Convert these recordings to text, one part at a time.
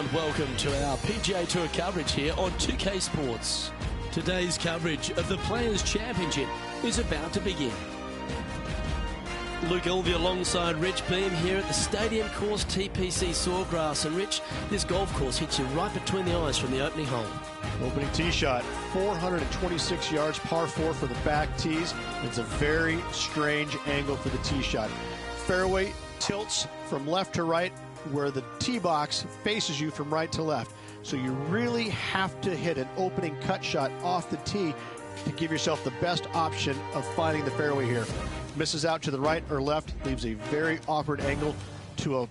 and welcome to our PGA Tour coverage here on 2K Sports. Today's coverage of the Players' Championship is about to begin. Luke Elvey alongside Rich Beam here at the Stadium Course TPC Sawgrass. And Rich, this golf course hits you right between the eyes from the opening hole. Opening tee shot, 426 yards, par 4 for the back tees. It's a very strange angle for the tee shot. Fairway tilts from left to right, where the tee box faces you from right to left. So you really have to hit an opening cut shot off the tee to give yourself the best option of finding the fairway here. Misses out to the right or left, leaves a very awkward angle to a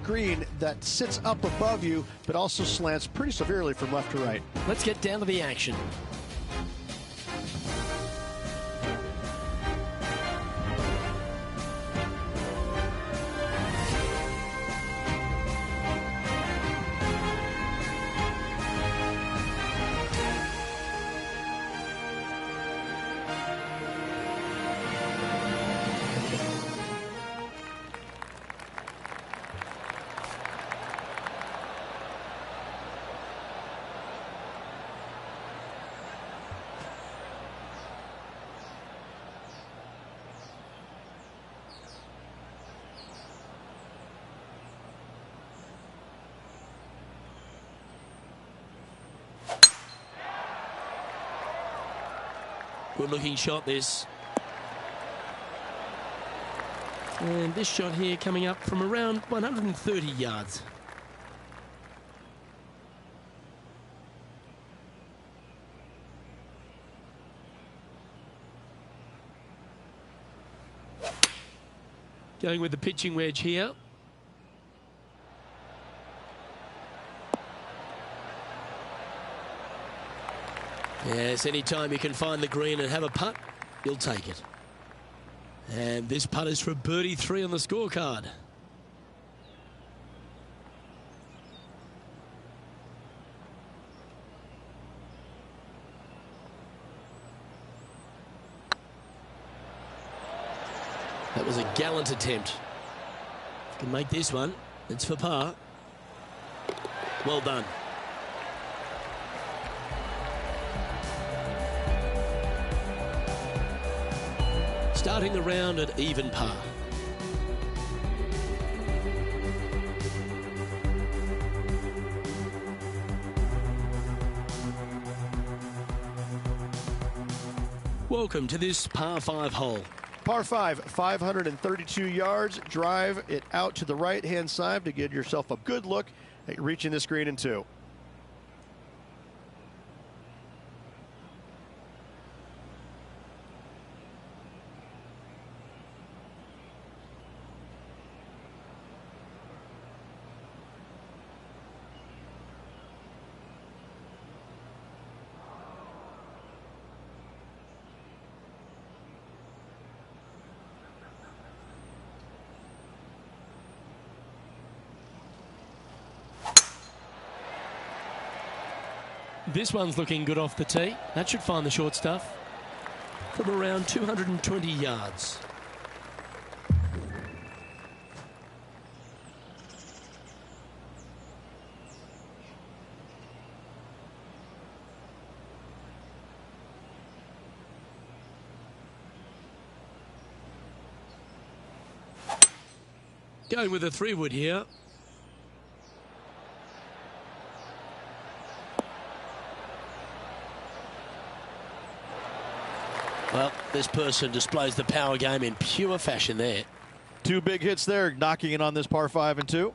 green that sits up above you, but also slants pretty severely from left to right. Let's get down to the action. Good looking shot this. And this shot here coming up from around 130 yards. Going with the pitching wedge here. Yes, anytime you can find the green and have a putt, you'll take it. And this putt is for birdie 3 on the scorecard. That was a gallant attempt. If you can make this one, it's for par. Well done. Starting the round at even par. Welcome to this par 5 hole. Par 5, 532 yards. Drive it out to the right-hand side to give yourself a good look at reaching this green in 2. This one's looking good off the tee. That should find the short stuff from around 220 yards. Going with a 3-wood here. Well, this person displays the power game in pure fashion there. 2 big hits there, knocking it on this par 5 and 2.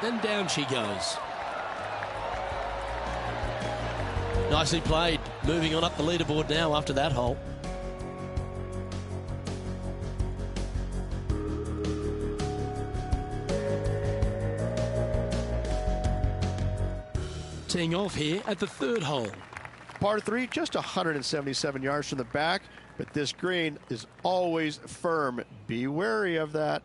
And down she goes. Nicely played. Moving on up the leaderboard now after that hole. Teeing off here at the 3rd hole. Par 3, just 177 yards from the back, but this green is always firm. Be wary of that.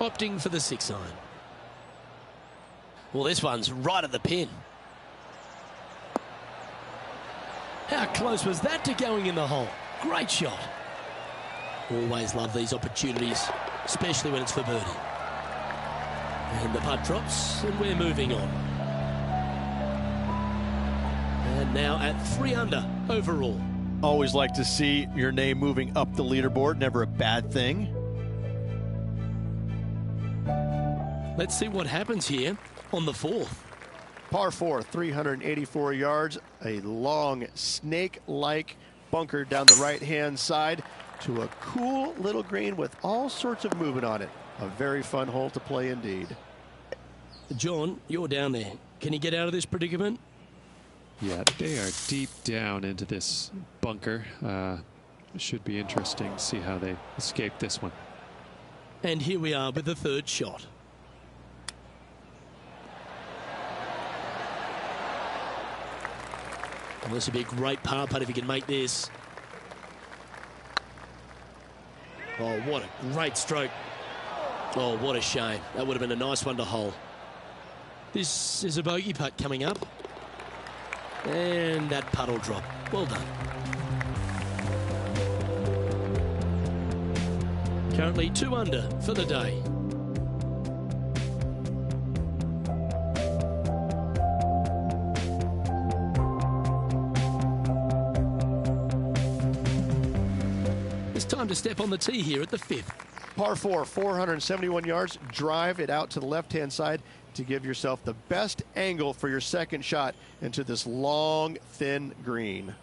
Opting for the 6 iron. Well, this one's right at the pin. How close was that to going in the hole? Great shot. Always love these opportunities, especially when it's for birdie. And the putt drops, and we're moving on. And now at 3 under overall. Always like to see your name moving up the leaderboard. Never a bad thing. Let's see what happens here on the 4th. Par 4, 384 yards. A long snake-like bunker down the right-hand side to a cool little green with all sorts of movement on it. A very fun hole to play indeed. John, you're down there. Can you get out of this predicament? Yeah, they are deep down into this bunker. It should be interesting to see how they escape this one. And here we are with the 3rd shot. Well, this would be a great par putt if he can make this. Oh, what a great stroke. Oh, what a shame. That would have been a nice one to hole. This is a bogey putt coming up. And that putt will drop. Well done. Currently 2 under for the day. It's time to step on the tee here at the 5th. Par 4, 471 yards. Drive it out to the left-hand side to give yourself the best angle for your 2nd shot into this long, thin green.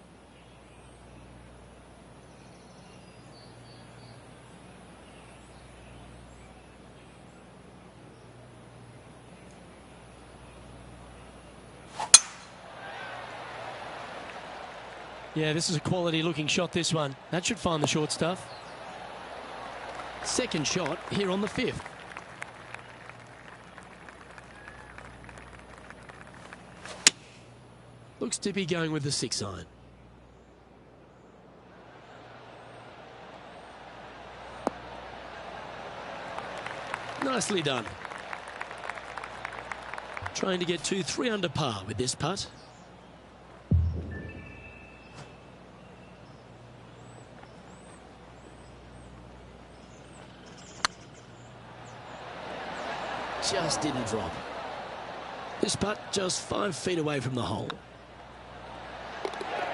Yeah, this is a quality looking shot, this one. That should find the short stuff. 2nd shot here on the 5th. Looks to be going with the 6 iron. Nicely done. Trying to get to 3 under par with this putt. Just didn't drop. This putt just 5 feet away from the hole.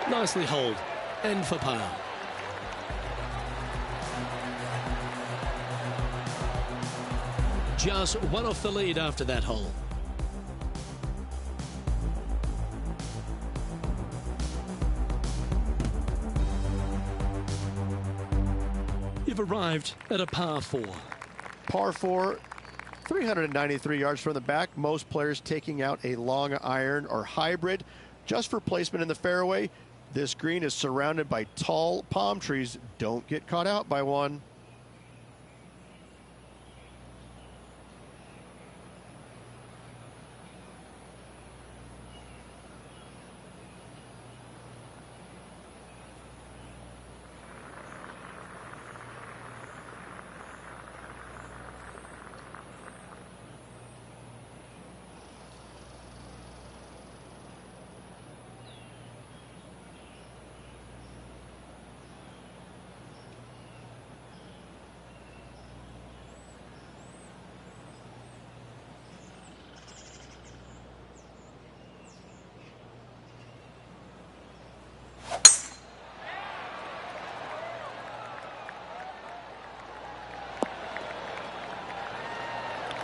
Nicely holed and for par. Just 1 off the lead after that hole. You've arrived at a par 4. Par 4, 393 yards from the back. Most players taking out a long iron or hybrid just for placement in the fairway. This green is surrounded by tall palm trees. Don't get caught out by one.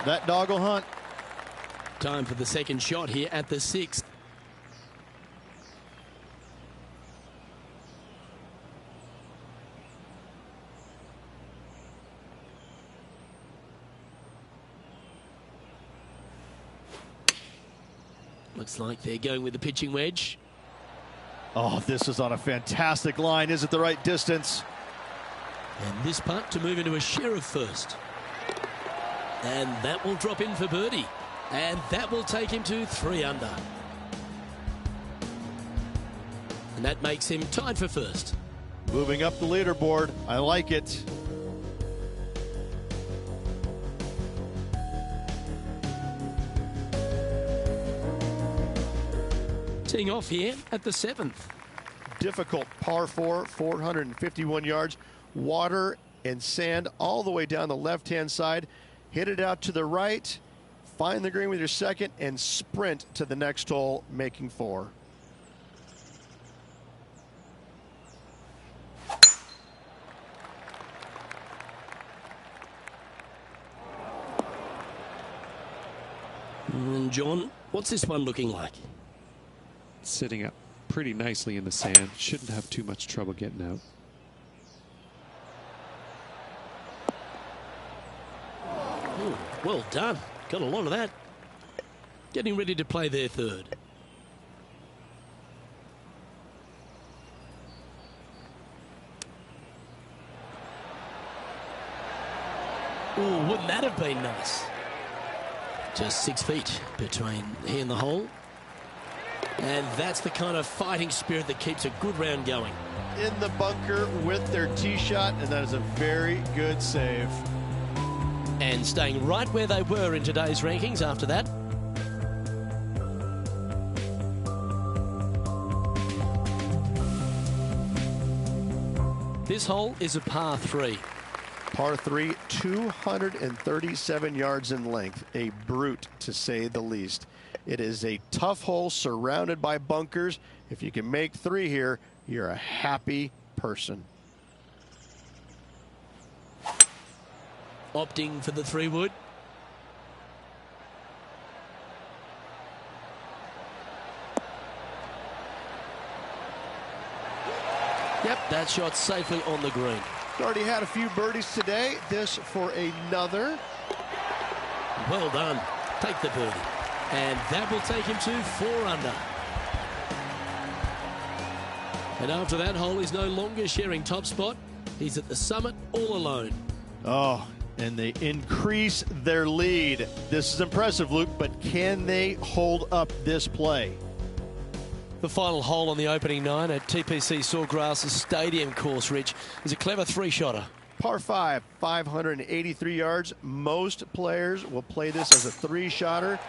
That dog will hunt. Time for the 2nd shot here at the 6th. Looks like they're going with the pitching wedge. Oh, this is on a fantastic line. Is it the right distance? And this putt to move into a share of first. And that will drop in for birdie. And that will take him to 3 under. And that makes him tied for first. Moving up the leaderboard. I like it. Teeing off here at the 7th. Difficult par 4, 451 yards. Water and sand all the way down the left-hand side. Hit it out to the right. Find the green with your second and sprint to the next hole, making 4. And John, what's this one looking like? Sitting up pretty nicely in the sand. Shouldn't have too much trouble getting out. Ooh, well done. Got a lot of that. Getting ready to play their third. Ooh, wouldn't that have been nice? Just 6 feet between he and the hole. And that's the kind of fighting spirit that keeps a good round going. In the bunker with their tee shot, and that is a very good save. And staying right where they were in today's rankings after that. This hole is a par 3. Par 3, 237 yards in length. A brute, to say the least. It is a tough hole surrounded by bunkers. If you can make 3 here, you're a happy person. Opting for the 3-wood. Yep, that shot safely on the green. Already had a few birdies today. This for another. Well done. Take the birdie. And that will take him to 4 under. And after that hole, he's no longer sharing top spot. He's at the summit all alone. Oh, and they increase their lead. This is impressive, Luke, but can they hold up this play? The final hole on the opening 9 at TPC Sawgrass Stadium course, Rich, is a clever 3-shotter. Par 5, 583 yards. Most players will play this as a 3-shotter.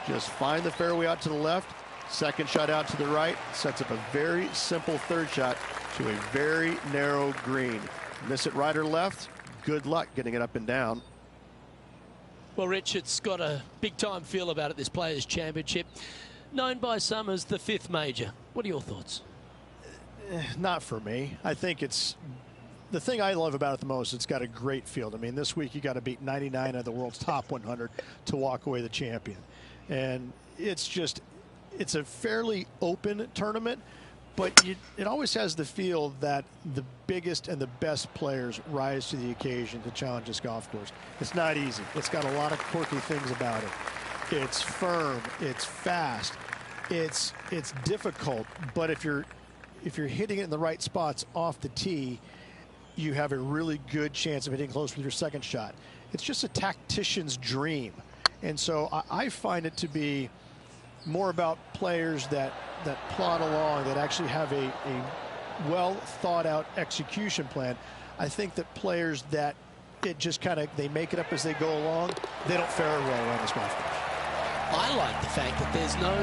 Just find the fairway out to the left, second shot out to the right, sets up a very simple 3rd shot to a very narrow green. Miss it right or left, good luck getting it up and down. Well, Rich, it's got a big-time feel about it, this Players' Championship. Known by some as the 5th major. What are your thoughts? Not for me. I think it's the thing I love about it the most. It's got a great field. I mean, this week you got to beat 99 of the world's top 100 to walk away the champion. And it's a fairly open tournament, but it always has the feel that the biggest and the best players rise to the occasion to challenge this golf course. It's not easy. It's got a lot of quirky things about it. It's firm, it's fast, it's difficult, but if you're hitting it in the right spots off the tee, you have a really good chance of hitting close with your second shot. It's just a tactician's dream. And so I find it to be more about players that plod along, that actually have a well thought out execution plan. I think that players that it just kind of, they make it up as they go along, they don't fare well around this golf course. I like the fact that there's no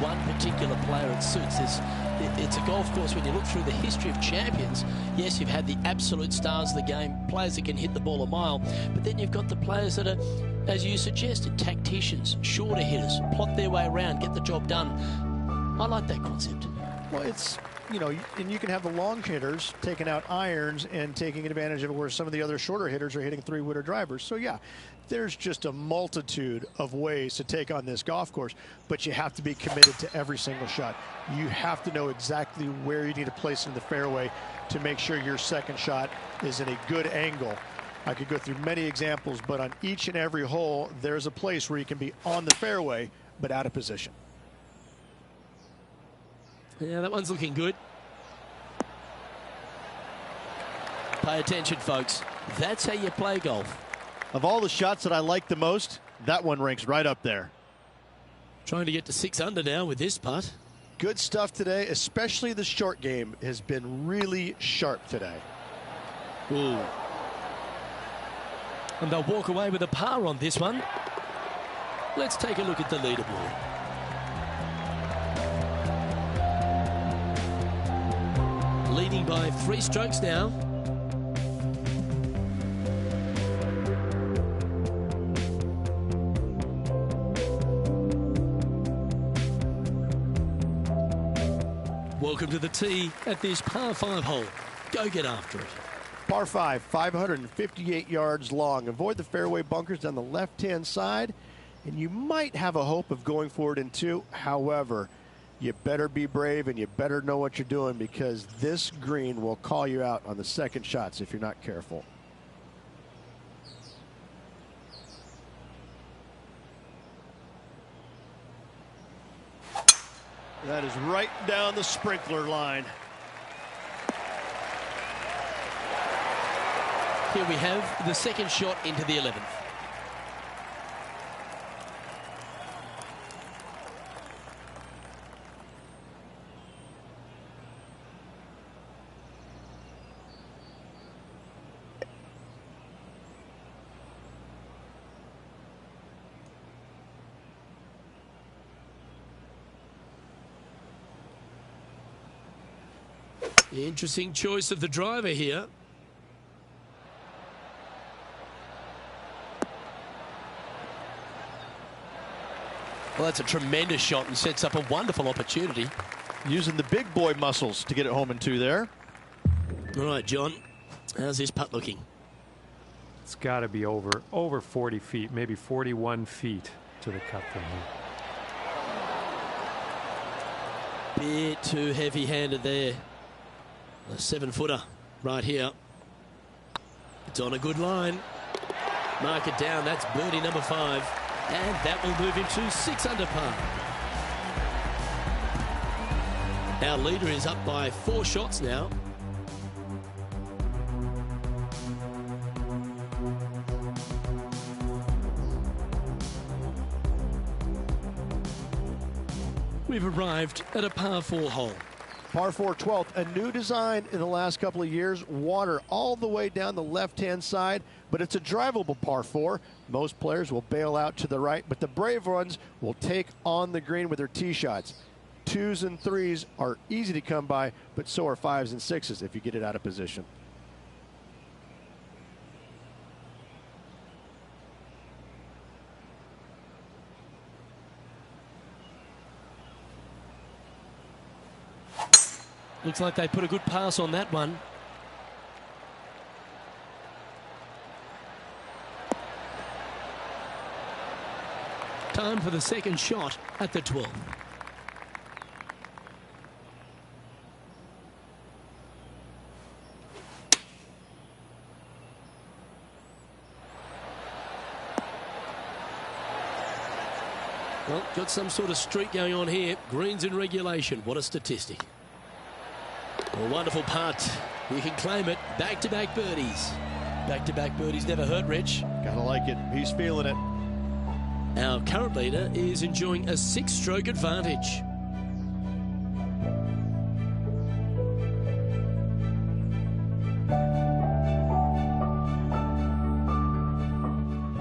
one particular player it suits. It's a golf course, when you look through the history of champions, yes, you've had the absolute stars of the game, players that can hit the ball a mile, but then you've got the players that are, as you suggested, tacticians, shorter hitters, plot their way around, get the job done. I like that concept. Well, it's, you know, and you can have the long hitters taking out irons and taking advantage of it, where some of the other shorter hitters are hitting 3-wooder drivers. So, yeah, there's just a multitude of ways to take on this golf course, but you have to be committed to every single shot. You have to know exactly where you need to place it in the fairway to make sure your second shot is in a good angle. I could go through many examples, but on each and every hole, there's a place where you can be on the fairway, but out of position. Yeah, that one's looking good. Pay attention, folks. That's how you play golf. Of all the shots that I like the most, that one ranks right up there. Trying to get to 6 under now with this putt. Good stuff today, especially the short game has been really sharp today. Ooh. And they'll walk away with a par on this one. Let's take a look at the leaderboard. leading by 3 strokes now. Welcome to the tee at this par 5 hole. Go get after it. Par 5, 558 yards long. Avoid the fairway bunkers on the left-hand side, and you might have a hope of going for it in 2. However, you better be brave and you better know what you're doing, because this green will call you out on the second shots if you're not careful. That is right down the sprinkler line. Here we have the second shot into the 11th. Interesting choice of the driver here. Well, that's a tremendous shot and sets up a wonderful opportunity. Using the big boy muscles to get it home in 2 there. All right, John, how's this putt looking? It's got to be over 40 feet, maybe 41 feet to the cup from here. Bit too heavy-handed there. A 7-footer right here. It's on a good line. Mark it down. That's birdie number 5. And that will move him to 6 under par. Our leader is up by 4 shots now. We've arrived at a par 4 hole. Par 4 12th, a new design in the last couple of years. Water all the way down the left-hand side, but it's a drivable par 4. Most players will bail out to the right, but the brave ones will take on the green with their tee shots. 2s and 3s are easy to come by, but so are 5s and 6s if you get it out of position. Looks like they put a good pass on that one. Time for the second shot at the 12th. Well, got some sort of streak going on here. Greens in regulation. What a statistic. A wonderful putt. You can claim it. Back-to-back birdies. Back-to-back birdies never hurt, Rich. Gotta like it. He's feeling it. Our current leader is enjoying a 6-stroke advantage.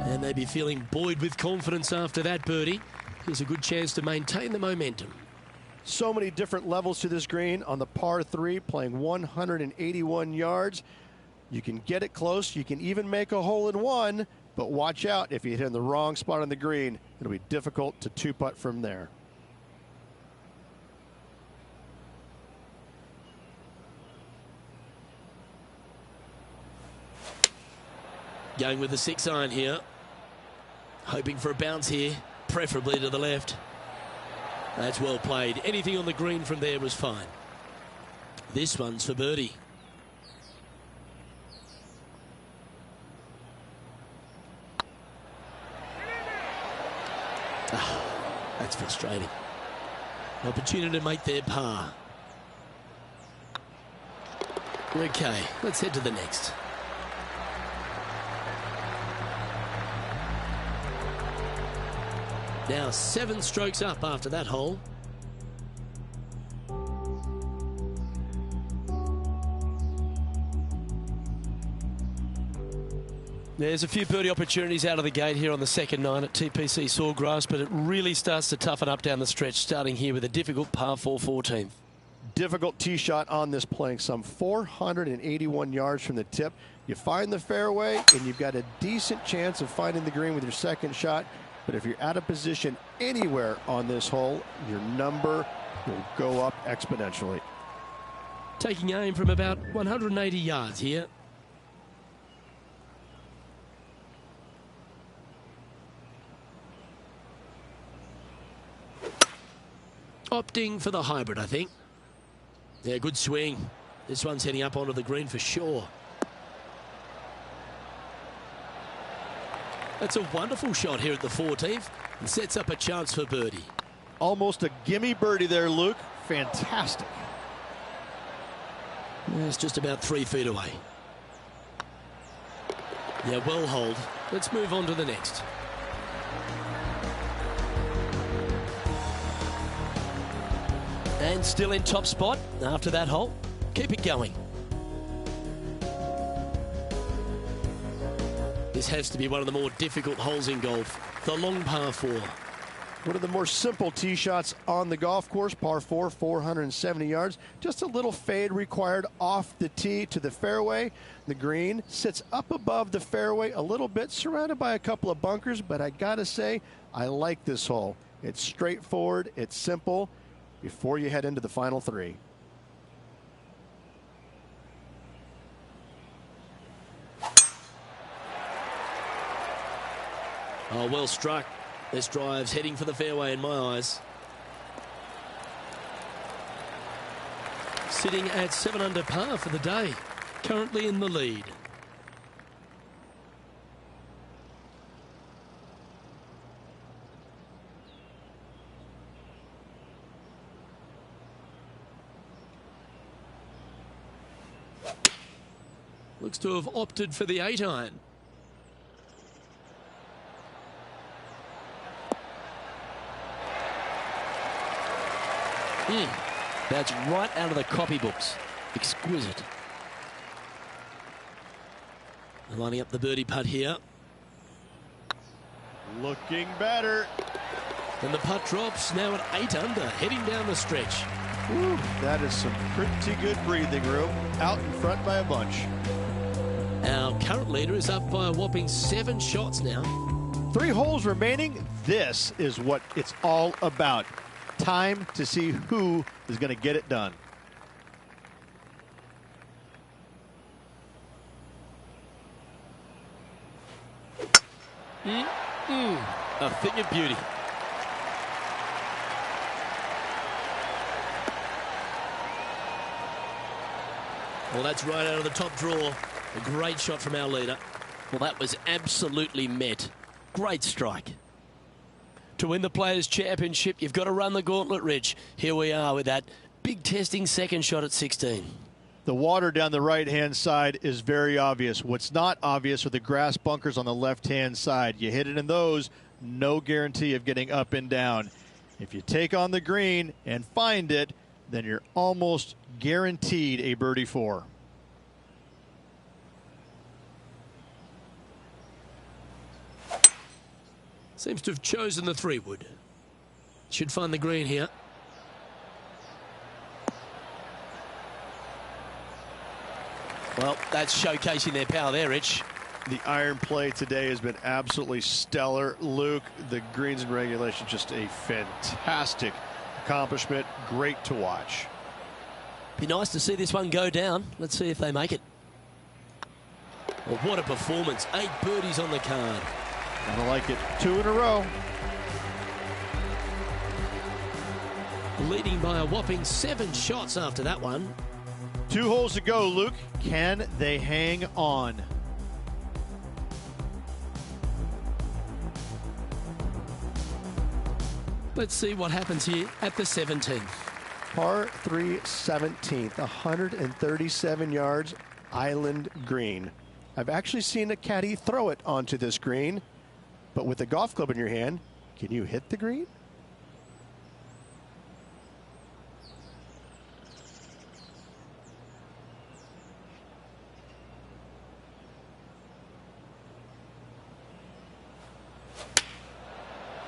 And they be feeling buoyed with confidence after that birdie. Here's a good chance to maintain the momentum. So many different levels to this green on the par 3, playing 181 yards. You can get it close. You can even make a hole in 1, but watch out if you hit in the wrong spot on the green. It'll be difficult to 2-putt from there. Going with the 6-iron here. Hoping for a bounce here, preferably to the left. That's well played. Anything on the green from there was fine. This one's for birdie. That's frustrating. Opportunity to make their par. Okay, let's head to the next. Now 7 strokes up after that hole. There's a few birdie opportunities out of the gate here on the second 9 at TPC Sawgrass, but it really starts to toughen up down the stretch, starting here with a difficult par 4 14th. difficult tee shot on this playing some 481 yards from the tip. You find the fairway, and you've got a decent chance of finding the green with your second shot. But if you're out of position anywhere on this hole, your number will go up exponentially. Taking aim from about 180 yards here. Opting for the hybrid, I think. Yeah, good swing. This one's heading up onto the green for sure. That's a wonderful shot here at the 14th and sets up a chance for birdie. Almost a gimme birdie there, Luke. Fantastic. Yeah, it's just about 3 feet away. Yeah, well hold. Let's move on to the next. And still in top spot after that hole. Keep it going. This has to be one of the more difficult holes in golf. The long par 4. One of the more simple tee shots on the golf course. Par 4, 470 yards. Just a little fade required off the tee to the fairway. The green sits up above the fairway a little bit, surrounded by a couple of bunkers. But I gotta say, I like this hole. It's straightforward. It's simple. Before you head into the final 3. Oh, well struck. This drive's heading for the fairway in my eyes. Sitting at 7 under par for the day. Currently in the lead. Looks to have opted for the 8-iron. That's right out of the copybooks. Exquisite. Lining up the birdie putt here. Looking better. And the putt drops now at 8 under, heading down the stretch. Woo, that is some pretty good breathing room. Out in front by a bunch. Our current leader is up by a whopping 7 shots now. 3 holes remaining. This is what it's all about. Time to see who is going to get it done. A thing of beauty. Well, that's right out of the top draw. A great shot from our leader. Well, that was absolutely met. Great strike. To win the Players' Championship, you've got to run the gauntlet, Rich. Here we are with that big testing second shot at 16. The water down the right-hand side is very obvious. What's not obvious are the grass bunkers on the left-hand side. You hit it in those, no guarantee of getting up and down. If you take on the green and find it, then you're almost guaranteed a birdie 4. Seems to have chosen the 3-wood. Should find the green here. Well, that's showcasing their power there, Rich. The iron play today has been absolutely stellar. Luke, the greens and regulation, just a fantastic accomplishment. Great to watch. Be nice to see this one go down. Let's see if they make it. Well, what a performance. 8 birdies on the card. I like it. 2 in a row. Leading by a whopping 7 shots after that one. 2 holes to go, Luke. Can they hang on? Let's see what happens here at the 17th. Par 3 17th, 137 yards, island green. I've actually seen a caddy throw it onto this green, but with a golf club in your hand, can you hit the green?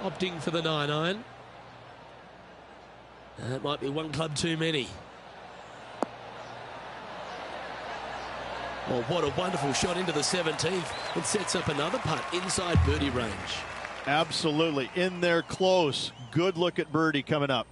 Opting for the 9-iron. That might be one club too many. Oh, what a wonderful shot into the 17th. It sets up another putt inside birdie range. Absolutely. In there close. Good look at birdie coming up.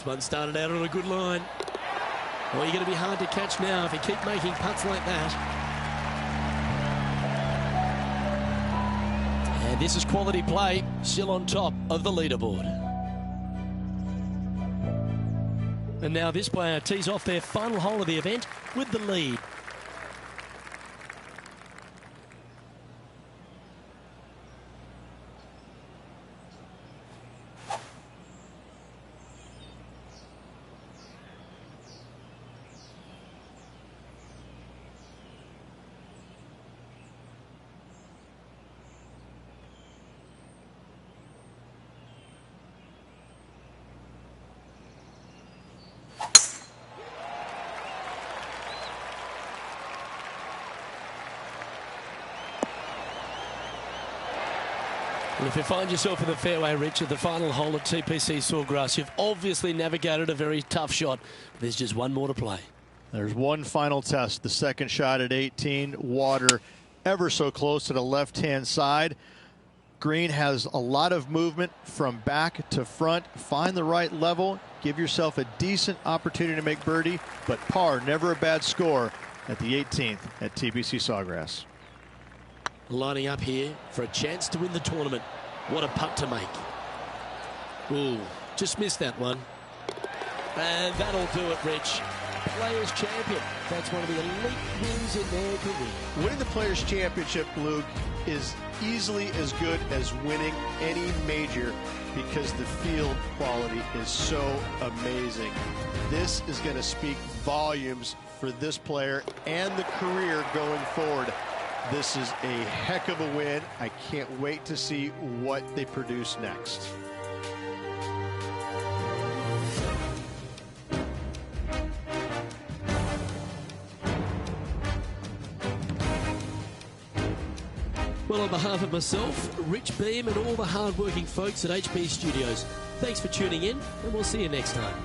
This one started out on a good line. Well, you're going to be hard to catch now if you keep making putts like that. And this is quality play, still on top of the leaderboard. And now this player tees off their final hole of the event with the lead. And if you find yourself in the fairway, Rich, at the final hole at TPC Sawgrass, you've obviously navigated a very tough shot. There's just one more to play. There's one final test. The second shot at 18. Water ever so close to the left-hand side. Green has a lot of movement from back to front. Find the right level. Give yourself a decent opportunity to make birdie. But par, never a bad score at the 18th at TPC Sawgrass. Lining up here for a chance to win the tournament. What a putt to make. Ooh, just missed that one. And that'll do it, Rich. Players Champion. That's one of the elite wins in their career. Winning the Players Championship, Luke, is easily as good as winning any major because the field quality is so amazing. This is going to speak volumes for this player and the career going forward. This is a heck of a win. I can't wait to see what they produce next. Well, on behalf of myself, Rich Beam, and all the hard-working folks at HP Studios, thanks for tuning in, and we'll see you next time.